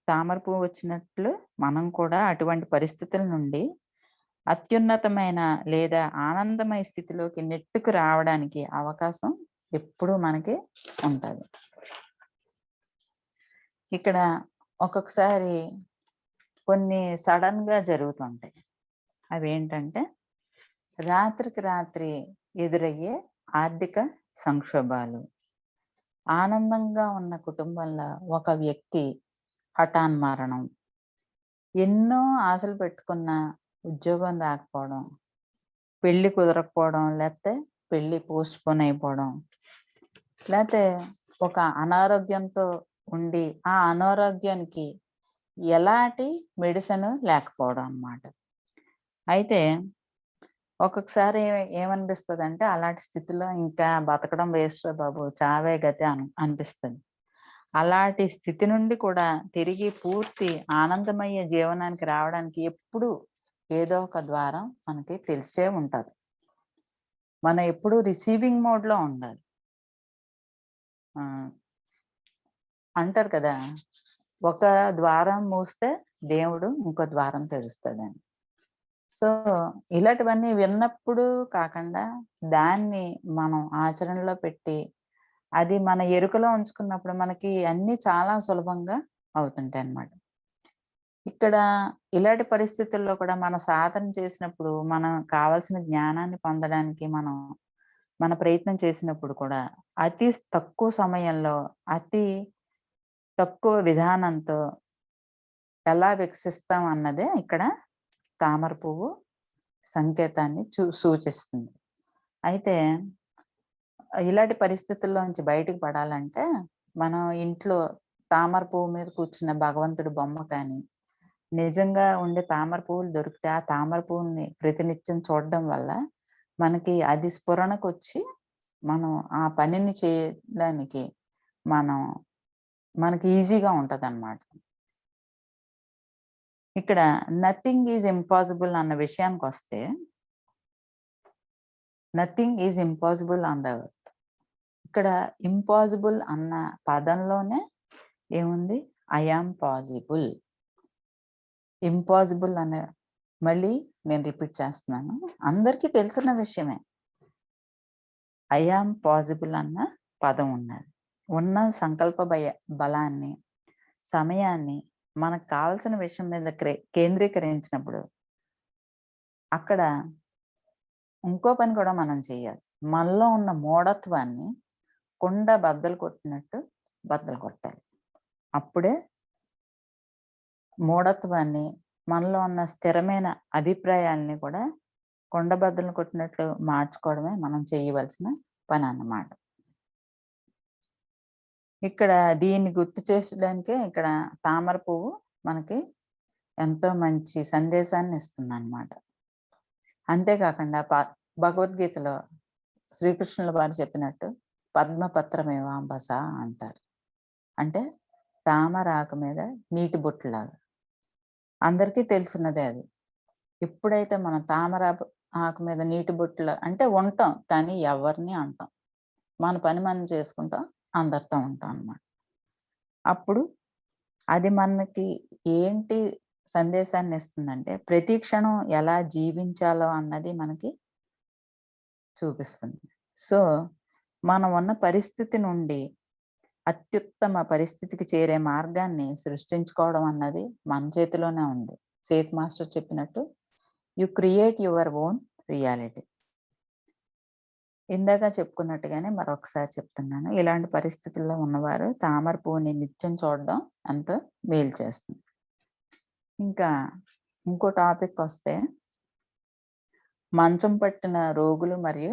తామర పువ్వు వచ్చినట్లు మనం కూడా అటువంటి పరిస్థితుల నుండి అత్యున్నతమైన లేదా ఆనందమయ స్థితిలోకి నెట్టుకు రావడానికి అవకాశం ఎప్పుడూ మనకి ఉంటది. ఇక్కడ ఒక్కొక్కసారి కొన్ని సడెన్‌గా జరుగుతుంటాయి. అవేంటంటే రాత్రికి రాత్రి ఎదురయ్యే ఆర్థిక సంక్షోభాలు. ఆనందంగా ఉన్న కుటుంబంలో ఒక వ్యక్తి హఠాన్మరణం. ఎన్నో ఆశలు పెట్టుకున్న ఉద్యోగం రాకపోవడం, పెళ్లి కుదరకపోవడం, లేతే పెళ్లి పోస్ట్‌పోన్ అయిపోవడం, లేతే ఒక అనారోగ్యంతో ఉండి, ఆ అనారోగ్యానికి ఎలాంటి మెడిసిన్ లేకపోవడం అన్నమాట. అయితే ఒక్కొక్కసారి ఏమనిపిస్తదంటే అలాంటి స్థితిలో ఇంకా బతకడం వేస్ట్‌రా బాబు! చావే గతి అనిపిస్తది. అలాంటి స్థితి నుండి కూడా తిరిగి పూర్తి ఆనందమయ జీవనానికి రావడానికి ఎప్పుడూ ఏదో ఒక ద్వారం మనకి తెలిసే ఉంటది. మనం ఎప్పుడూ రిసీవింగ్ మోడ్‌లో ఉండాలి. ఆ! అంటారు కదా! ఒక ద్వారం మూస్తే దేవుడు ఇంకో ద్వారం తెరుస్తాడని. సో, ఇలాంటివన్నీ విన్నప్పుడు కాకుండా దాన్ని మనం ఆచరణలో పెట్టి, అది మన ఎరుకలో ఉంచుకున్నప్పుడు మనకి అన్నీ చాలా సులభంగా అవుతుంటాయన్నమాట. ఇక్కడ ఇలాంటి పరిస్థితుల్లో కూడా మన సాధన చేసినప్పుడు, మనం కావాల్సిన జ్ఞానాన్ని పొందడానికి మన ప్రయత్నం చేసినప్పుడు కూడా అతి తక్కువ సమయంలో, అతి తక్కువ విధానంతో ఎలా వికసిస్తాం అన్నదే ఇక్కడ తామర పువ్వు సంకేతాన్ని సూచిస్తుంది. అయితే ఇలాంటి పరిస్థితుల్లోంచి బయటకి పడాలంటే, మనం ఇంట్లో తామర పువ్వు మీద కూర్చున్న భగవంతుడి బొమ్మ కానీ, నిజంగా ఉండే తామర పువ్వులు దొరికితే, ఆ తామర పువ్వుని ప్రతినిత్యం చూడడం వల్ల, మనకి అది స్ఫురణకొచ్చి, మనం ఆ పనిని చేయడానికి మనం మనకి ఈజీగా ఉంటదనమాట. ఇక్కడ నథింగ్ ఈజ్ ఇంపాసిబుల్ అన్న విషయానికొస్తే, nothing is impossible on the earth. ఇక్కడ ఇంపాసిబుల్ అన్న పదంలోనే ఏముంది? I am possible. ఇంపాసిబుల్ అనే మళ్ళీ నేను రిపీట్ చేస్తున్నాను. అందరికీ తెలిసిన విషయమే. ఐ యామ్ పాజిబుల్ అన్న పదం ఉన్నది. ఉన్న సంకల్ప బలాన్ని, సమయాన్ని మనకు కావాల్సిన విషయం మీద కేంద్రీకరించినప్పుడు అక్కడ ఇంకో పని కూడా మనం చేయాలి. మనలో ఉన్న మూఢత్వాన్ని కుండ బద్దలు కొట్టినట్టు బద్దలు కొట్టాలి. అప్పుడే మూఢత్వాన్ని, మనలో ఉన్న స్థిరమైన అభిప్రాయాల్ని కూడా కొండ బద్దలు కొట్టినట్లు మార్చుకోవడమే మనం చేయవలసిన పనన్నమాట. ఇక్కడ దీన్ని గుర్తు చేసడానికే ఇక్కడ తామర పువ్వు మనకి ఎంతో మంచి సందేశాన్ని ఇస్తుందన్నమాట. అంతేకాకుండా భగవద్గీతలో శ్రీకృష్ణుల వారు చెప్పినట్టు పద్మపత్రమేవాంబస అంటారు. అంటే తామర ఆకు మీద నీటి బొట్టులాగా. అందరికీ తెలుసున్నదే అది. ఎప్పుడైతే మనం తామర ఆకు మీద నీటి బొట్టులా అంటే ఉంటాం, కానీ ఎవరిని అంటాం. మన పని మనం చేసుకుంటాం, అందరితో ఉంటాం అన్నమాట. అప్పుడు అది మనకి ఏంటి సందేశాన్ని ఇస్తుందంటే, ప్రతి క్షణం ఎలా జీవించాలో అన్నది మనకి చూపిస్తుంది. సో, మనం ఉన్న పరిస్థితి నుండి అత్యుత్తమ పరిస్థితికి చేరే మార్గాన్ని సృష్టించుకోవడం అన్నది మన చేతిలోనే ఉంది. సేత్ మాస్టర్ చెప్పినట్టు, you create your own reality. ఇందాక చెప్పుకున్నట్టుగానే మరొకసారి చెప్తున్నాను. ఇలాంటి పరిస్థితుల్లో ఉన్నవారు తామర పువ్వుని నిత్యం చూడడం ఎంతో మేలు చేస్తుంది. ఇంకా ఇంకో టాపిక్ వస్తే, మంచం పట్టిన రోగులు మరియు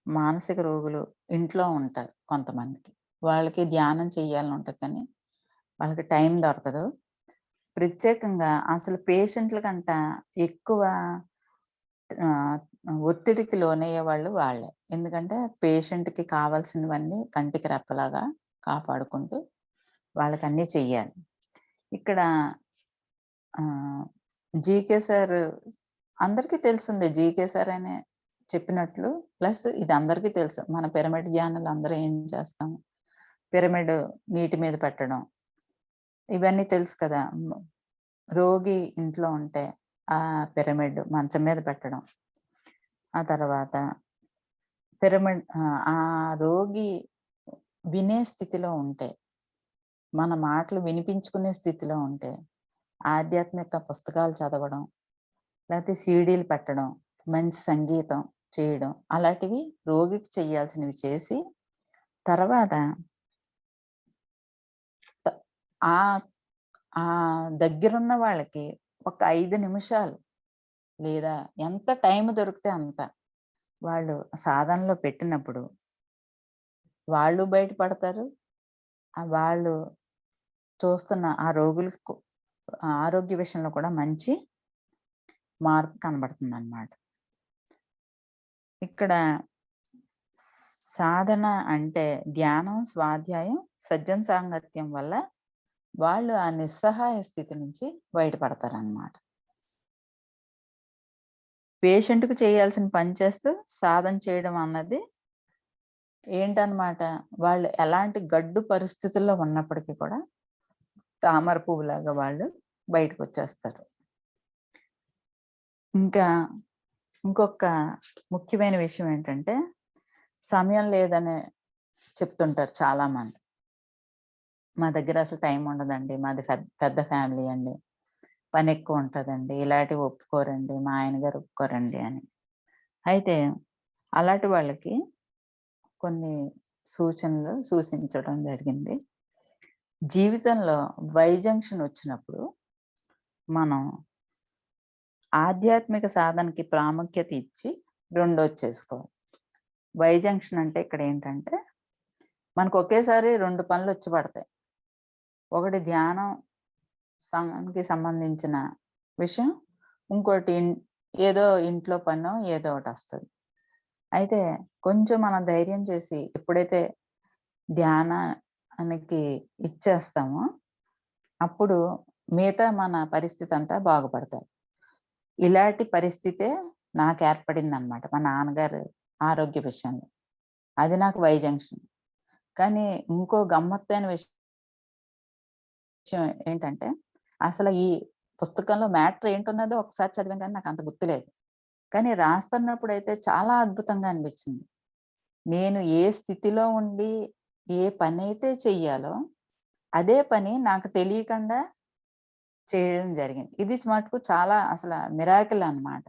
మానసిక రోగులు ఇంట్లో ఉంటారు కొంతమందికి. వాళ్ళకి ధ్యానం చేయాలని ఉంటది, కానీ వాళ్ళకి టైం దొరకదు. ప్రత్యేకంగా అసలు పేషెంట్ల కంట ఎక్కువ ఒత్తిడికి లోనయ్యే వాళ్ళు వాళ్ళే. ఎందుకంటే పేషెంట్‌కి కావాల్సినవన్నీ కంటికి రెప్పలాగా కాపాడుకుంటూ వాళ్ళకన్నీ చెయ్యాలి. ఇక్కడ జీకే సార్ అందరికీ తెలిసిందే. జీకే సార్ అనే చెప్పినట్లు, ప్లస్ ఇది అందరికీ తెలుసు. మన పిరమిడ్ ధ్యానులు అందరూ ఏం చేస్తాం, పిరమిడ్ నీటి మీద పెట్టడం, ఇవన్నీ తెలుసు కదా. రోగి ఇంట్లో ఉంటే ఆ పిరమిడ్ మంచం మీద పెట్టడం, ఆ తర్వాత పిరమిడ్ ఆ రోగి వినే స్థితిలో ఉంటే, మన మాటలు వినిపించుకునే స్థితిలో ఉంటే, ఆధ్యాత్మిక పుస్తకాలు చదవడం, లేకపోతే సీడీలు పెట్టడం, మంచి సంగీతం చేయడం, అలాంటివి రోగికి చేయాల్సినవి చేసి, తర్వాత ఆ ఆ దగ్గరున్న వాళ్ళకి ఒక 5 నిమిషాలు లేదా ఎంత టైం దొరికితే అంత వాళ్ళు సాధనలో పెట్టినప్పుడు వాళ్ళు బయటపడతారు. వాళ్ళు చూస్తున్న ఆ రోగులకు ఆరోగ్య విషయంలో కూడా మంచి మార్పు కనబడుతుందన్నమాట. ఇక్కడ సాధన అంటే ధ్యానం, స్వాధ్యాయం, సజ్జన సాంగత్యం వల్ల వాళ్ళు ఆ నిస్సహాయ స్థితి నుంచి బయటపడతారన్నమాట. పేషెంట్‌కు చేయాల్సిన పని చేస్తూ సాధన చేయడం అన్నది ఏంటన్నమాట, వాళ్ళు ఎలాంటి గడ్డు పరిస్థితుల్లో ఉన్నప్పటికీ కూడా తామర పువ్వులాగా వాళ్ళు బయటకొచ్చేస్తారు. ఇంకా ఇంకొక ముఖ్యమైన విషయం ఏంటంటే, సమయం లేదని చెప్తుంటారు చాలామంది. మా దగ్గర అసలు టైం ఉండదండి. మాది పెద్ద ఫ్యామిలీ అండి. పనెక్కువ ఉంటదండి. ఇలాంటివి ఒప్పుకోరండి. మా ఆయన గారు ఒప్పుకోరండి అని. అయితే అలాంటి వాళ్ళకి కొన్ని సూచనలు సూచించడం జరిగింది. జీవితంలో జంక్షన్ వచ్చినప్పుడు మనం ఆధ్యాత్మిక సాధనకి ప్రాముఖ్యత ఇచ్చి రెండోది చేసుకోవాలి. జంక్షన్ అంటే ఇక్కడ ఏంటంటే, మనకు ఒకేసారి 2 పనులు వచ్చి పడతాయి. ఒకటి ధ్యానం కి సంబంధించిన విషయం, ఇంకోటి ఏదో ఇంట్లో పనో ఏదో ఒకటి వస్తది. అయితే కొంచెం మనం ధైర్యం చేసి ఎప్పుడైతే ధ్యానానికి ఇచ్చేస్తామో, అప్పుడు మిగతా మన పరిస్థితి అంతా బాగుపడతాయి. ఇలాంటి పరిస్థితే నాకు ఏర్పడిందనమాట మా నాన్నగారు ఆరోగ్య విషయంలో. అది నాకు జంక్షన్. కానీ ఇంకో గమ్మత్తైన విషయం ఏంటంటే, అసలు ఈ పుస్తకంలో మ్యాటర్ ఏంటున్నదో ఒకసారి చదివాను, కానీ నాకు అంత గుర్తులేదు. కానీ రాస్తున్నప్పుడైతే చాలా అద్భుతంగా అనిపించింది. నేను ఏ స్థితిలో ఉండి ఏ పనైతే చెయ్యాలో, అదే పని నాకు తెలియకుండా చేయడం జరిగింది. ఇది మటుకు చాలా అసల మిరాకిల్ అన్నమాట.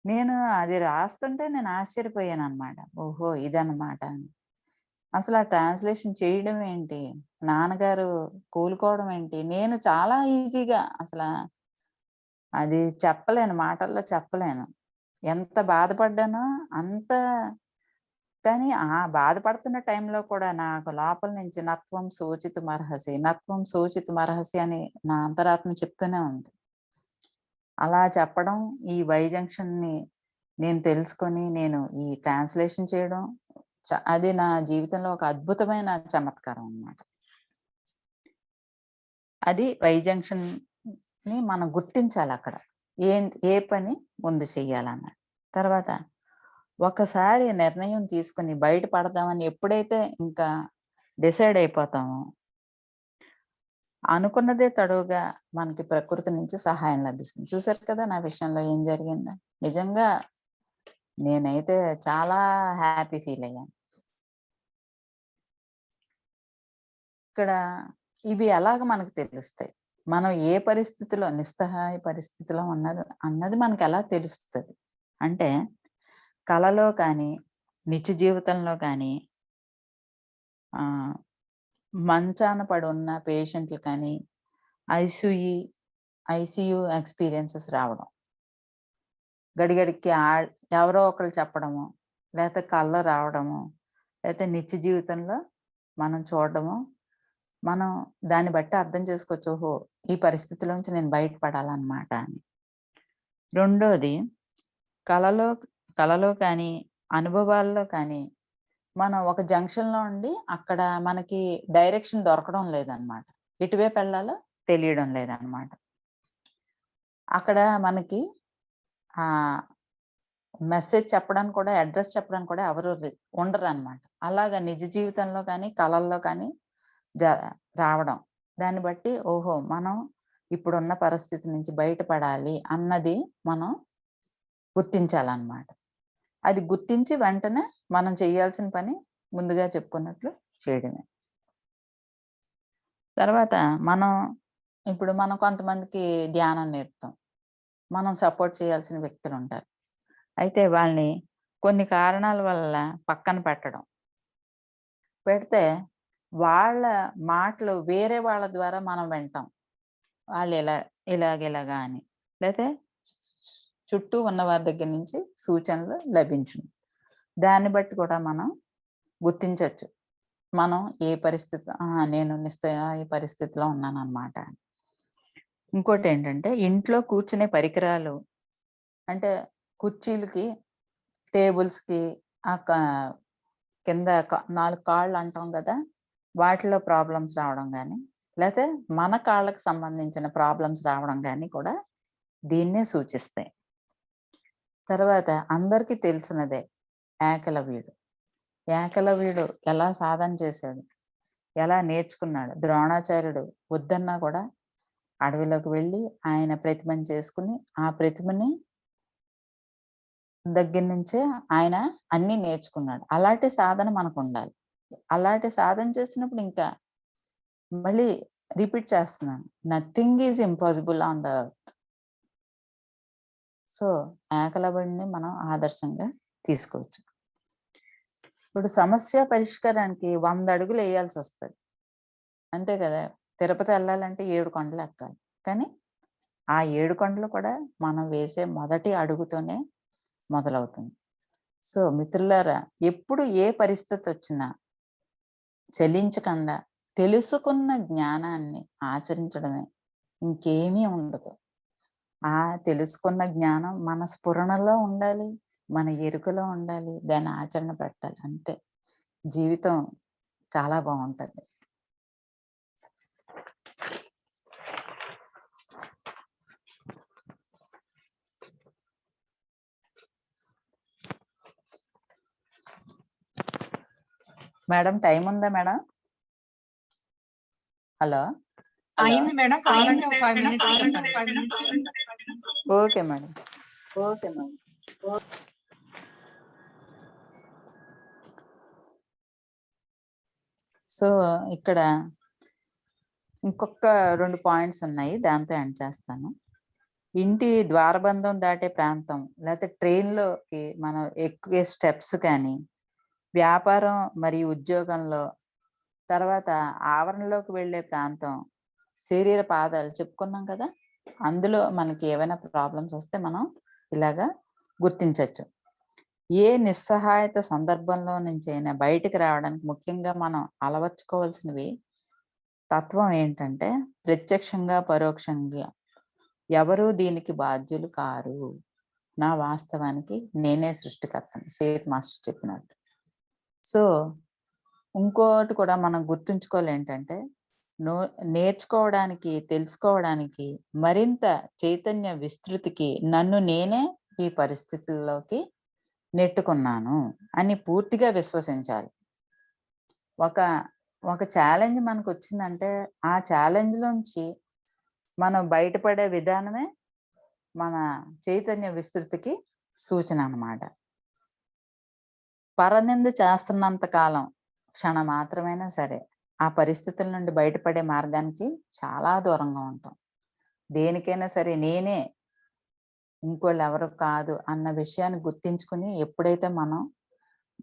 నేను అది రాస్తుంటే నేను ఆశ్చర్యపోయానన్నమాట. ఓహో! ఇదన్నమాట అని. అసలు ఆ ట్రాన్స్‌లేషన్ చేయడం ఏంటి? నాన్నగారు కోలుకోవడం ఏంటి? నేను చాలా ఈజీగా అది చెప్పలేను. మాటల్లో చెప్పలేను. ఎంత బాధపడ్డానో అంత కానీ ఆ బాధపడుతున్న టైంలో కూడా నాకు లోపల నుంచి నత్వం శోచితుమర్హసి, నత్వం శోచితుమర్హసి అని నా అంతరాత్మ చెప్తూనే ఉంది. అలా చెప్పడం, ఈ వై జంక్షన్‌ని నేను తెలుసుకొని, నేను ఈ ట్రాన్స్‌లేషన్ చేయడం అది నా జీవితంలో ఒక అద్భుతమైన చమత్కారం అన్నమాట. అది వై జంక్షన్‌ని మనం గుర్తించాలక్కడ. ఏ పని ముందు చెయ్యాలన్నది. తర్వాత ఒకసారి నిర్ణయం తీసుకొని బయట పడదామని ఎప్పుడైతే ఇంకా డిసైడ్ అయిపోతామో, అనుకున్నదే తడువుగా మనకి ప్రకృతి నుంచి సహాయం లభిస్తుంది. చూసారు కదా నా విషయంలో ఏం జరిగిందో. నిజంగా నేనైతే చాలా హ్యాపీ ఫీల్ అయ్యాను. ఇక్కడ ఇవి ఎలాగ మనకు తెలుస్తాయి? మనం ఏ పరిస్థితిలో నిస్సహాయ పరిస్థితిలో అన్నది మనకెలా తెలుస్తది? అంటే కలలో కానీ, నిత్య జీవితంలో కానీ మంచాన పడున్న పేషెంట్లు కానీ ఐసీయూ ఎక్స్‌పీరియన్సెస్ రావడం. గడిగడికి ఎవరో ఒకళ్ళు చెప్పడము, లేతే కలలో రావడము, లేతే నిత్య జీవితంలో మనం చూడడము, మనం దాన్ని బట్టి అర్థం చేసుకోవచ్చు. ఓహో! ఈ పరిస్థితిలోంచి నేను బయటపడాలన్నమాట అని. రెండోది కలలో కానీ, అనుభవాల్లో కానీ మనం ఒక జంక్షన్‌లో ఉండి అక్కడ మనకి డైరెక్షన్ దొరకడం లేదన్నమాట. ఎటువైపు వెళ్ళాలో తెలియడం లేదన్నమాట. అక్కడ మనకి మెసేజ్ చెప్పడానికి కూడా, అడ్రెస్ చెప్పడానికి కూడా ఎవరు ఉండరన్నమాట. అలాగా నిజ జీవితంలో కానీ, కలల్లో కానీ రావడం. దాన్ని బట్టి ఓహో! మనం ఇప్పుడున్న పరిస్థితి నుంచి బయటపడాలి అన్నది మనం గుర్తించాలన్నమాట. అది గుర్తించి వెంటనే మనం చేయాల్సిన పని ముందుగా చెప్పుకున్నట్లు చేయడమే. తర్వాత మనం కొంతమందికి ధ్యానం నేర్పుతాం. మనం సపోర్ట్ చేయాల్సిన వ్యక్తులుంటారు. అయితే వాళ్ళని కొన్ని కారణాల వల్ల పక్కన పెట్టడం. పెడితే వాళ్ళ మాటలు వేరే వాళ్ళ ద్వారా మనం వింటాం. వాళ్ళు ఇలాగ అని. లేతే చుట్టూ ఉన్న వారి దగ్గర నుంచి సూచనలు లభించును. దాన్ని బట్టి కూడా మనం గుర్తించొచ్చు. మనం ఏ పరిస్థితి నేను ఈ పరిస్థితిలో ఉన్నానన్నమాట. ఇంకోటేంటంటే ఇంట్లో కూర్చునే పరికరాలు అంటే కుర్చీలకి, టేబుల్స్‌కి కింద 4 కాళ్ళు అంటాం గదా! వాటిలో ప్రాబ్లమ్స్ రావడం గానీ, లేతే మన కాళ్ళకి సంబంధించిన ప్రాబ్లమ్స్ రావడం గానీ కూడా దీన్నే సూచిస్తాయి. తర్వాత అందరికీ తెలిసినదే ఏకలవ్యుడు. ఏకలవ్యుడు ఎలా సాధన చేశాడు? ఎలా నేర్చుకున్నాడు? ద్రోణాచార్యుడు వద్దన్నా కూడా అడవిలోకి వెళ్ళి ఆయన ప్రతిమను చేసుకొని, ఆ ప్రతిమని దగ్గర నుంచే ఆయన అన్నీ నేర్చుకున్నాడు. అలాంటి సాధన మనకుండాలి. అలాంటి సాధన చేసినప్పుడు ఇంకా మళ్ళీ రిపీట్ చేస్తున్నాను. Nothing is impossible on the earth. So, ఏకలవ్యుడిని మనం ఆదర్శంగా తీసుకోవచ్చు. ఇప్పుడు సమస్య పరిష్కారానికి 100 అడుగులు ఎయ్యాల్సొస్తది. అంతే కదా! తిరుపతి ఎళ్ళాలంటే 7 కొండలు ఎక్కాలి. కానీ ఆ 7 కొండలు కూడా మనం వేసే మొదటి అడుగుతోనే మొదలవుతుంది. సో, మిత్రులారా ఎప్పుడు ఏ పరిస్థితొచ్చినా చలించకుండా తెలుసుకున్న జ్ఞానాన్ని ఆచరించడమే. ఇంకేమీ ఉండదు. ఆ తెలుసుకున్న జ్ఞానం మన స్ఫురణలో ఉండాలి. మన ఎరుకలో ఉండాలి. దాన్ని ఆచరణ పెట్టాలి. అంతే. జీవితం చాలా బావుంటది. మేడం టైమ్ ఉందా మేడం? హలో! అయింది మేడం. కావాలంటే ఒక 5 మినిట్స్ చెప్పండి. Okay madam. సో, ఇక్కడ ఇంకొక 2 పాయింట్స్ ఉన్నాయి. దాంతో ఎండ్ చేస్తాను. ఇంటి ద్వారబంధం దాటే ప్రాంతం లేకపోతే ట్రైన్‌లోకి మనం ఎక్కే స్టెప్స్ కానీ, వ్యాపారం మరియు ఉద్యోగంలో, తర్వాత ఆవరణలోకి వెళ్ళే ప్రాంతం, శరీర పాదాలు చెప్పుకున్నాం కదా! అందులో మనకి ఏవైనా ప్రాబ్లమ్స్ వస్తే మనం ఇలాగా గుర్తించొచ్చు. ఏ నిస్సహాయత సందర్భంలో నుంచైనా బయటికి రావడానికి ముఖ్యంగా మనం అలవర్చుకోవాల్సినవి తత్వం ఏంటంటే, ప్రత్యక్షంగా, పరోక్షంగా ఎవరు దీనికి బాధ్యులు కారు. నా వాస్తవానికి నేనే సృష్టికర్తని. సేత్ మాస్టర్ చెప్పినట్టు. సో, ఇంకోటి కూడా మనం గుర్తుంచుకోవాలేంటంటే, నో నేర్చుకోవడానికి, తెలుసుకోవడానికి, మరింత చైతన్య విస్తృతికి నన్ను నేనే ఈ పరిస్థితుల్లోకి నెట్టుకున్నాను అని పూర్తిగా విశ్వసించాలి. ఒక ఒక ఛాలెంజ్ మనకొచ్చిందంటే, ఆ ఛాలెంజ్‌లోంచి మనం బయటపడే విధానమే మన చైతన్య విస్తృతికి సూచన అన్నమాట. పరనింద చేస్తున్నంత కాలం క్షణం మాత్రమైనా సరే, ఆ పరిస్థితుల నుండి బయటపడే మార్గానికి చాలా దూరంగా ఉంటాం. దేనికైనా సరే నేనే, ఇంకోళ్ళెవరు కాదు అన్న విషయాన్ని గుర్తించుకుని ఎప్పుడైతే మనం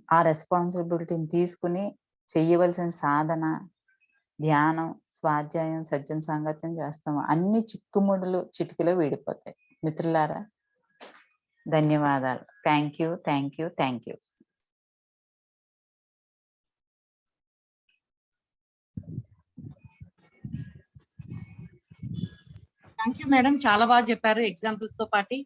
ఆ రెస్పాన్సిబిలిటీని తీసుకుని చెయ్యవలసిన సాధన, ధ్యానం, స్వాధ్యాయం, సజ్జన సాంగత్యం చేస్తామో అన్ని చిక్కుముడులు చిటికెలో వీడిపోతాయి. మిత్రులారా, ధన్యవాదాలు. Thank you. Thank you. Thank you. Thank you madam. చాలా బాగా చెప్పారు ఎగ్జాంపుల్స్ తో పాటి.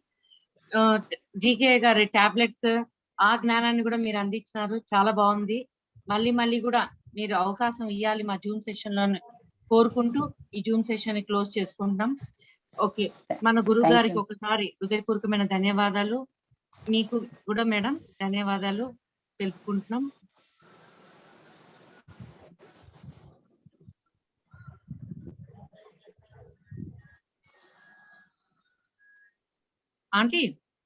జీకే గారి టాబ్లెట్స్, ఆ జ్ఞానాన్ని కూడా మీరు అందించినారు. చాలా బాగుంది. మళ్ళీ మళ్ళీ కూడా మీరు అవకాశం ఇవ్వాలి మా జూమ్ సెషన్ లో కోరుకుంటూ ఈ జూమ్ సెషన్ ని క్లోజ్ చేసుకుంటాం. ఓకే, మన గురువు థ్యాంక్ గారికి యూ. ఒకసారి హృదయపూర్వకమైన ధన్యవాదాలు. మీకు కూడా మేడం ధన్యవాదాలు తెలుపుకుంటున్నాం. ఆంటీ